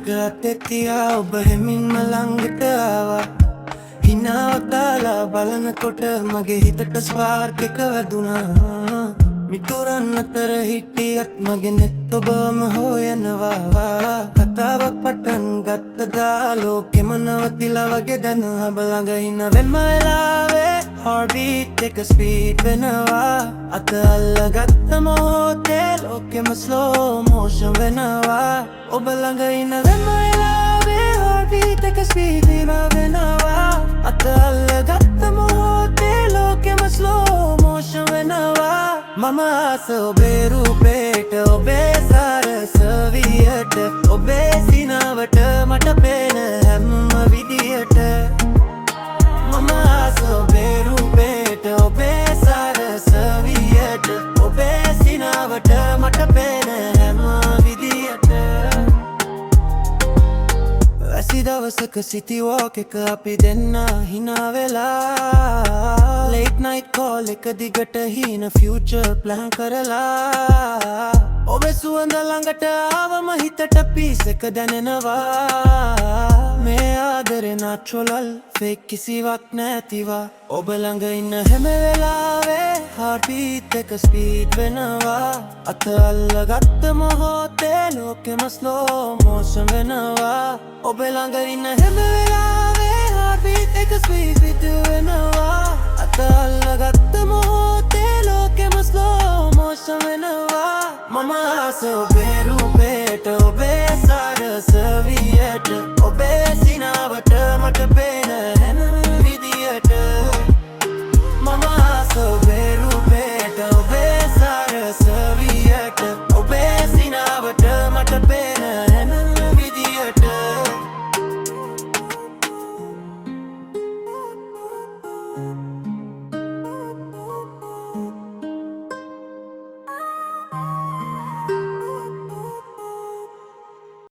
ගතතියා ඔබ හෙමින්ම ළඟට ආවා හිනාවක් දාලා බලනකොට මගේ හිතට ස්පාර්ක් එක වැදුනා මිතුරන් අතර හිටියත් මගේ නෙත් ඔබම හොයනවා කතාවක් පටන් ගත්තදා ලෝකෙම නවතිලා වගේ දැන ඔබ ළඟ ඉන්න වෙනම වෙලාවේ heartbeat එක ස්පීඩ් වෙනවා අත අල්ලගත්ත මොහොතේ ලෝකෙම slow motion වෙනවා ඔබ ළඟ ඉන්න වෙනම වෙලාවේ heartbeat එක ස්පීඩ් වෙනවා අත අල්ලගත්ත මොහොතේ ලෝකෙම slow motion වෙනවා මම ආස ඔබේ රූපේට ඔබේ සරස වියට ඔබේ සිනාවට මට පේන හැම විදියට මම ආස ඔබේ රූපේට ඔබේ සරස වියට ඔබේ සිනාවට මට පේන හැම විදියට වැසි දවසක සිටි වෝක් එක අපි දෙන්න හිනා වෙලා late night call එක දිගට හින future plan කරලා ඔබේ සුවඳ ළඟට ආවම හිතට peace එක දැනෙනවා මේ ආදරේ natural fake කිසිවක් නැතිවා ඔබ ළඟ ඉන්න හැම වෙලාවේ heartbeat එක speed වෙනවා අත අල්ලගත්ත මොහොතේ ලෝකෙම slow motion වෙනවා ඔබ ළඟ ඉන්න හැම වෙලාවේ heartbeat එක speed වෙනවා අත අල්ලගත්ත මොහොතේ ලෝකෙම slow motion වෙනවා මම ආස ඔබේ රූපේට ඔබේ සරස වියට ඔබේ සිනාවට මට පේන හැම විදියට මම ආස ඔබේ රූපේට ඔබේ සරස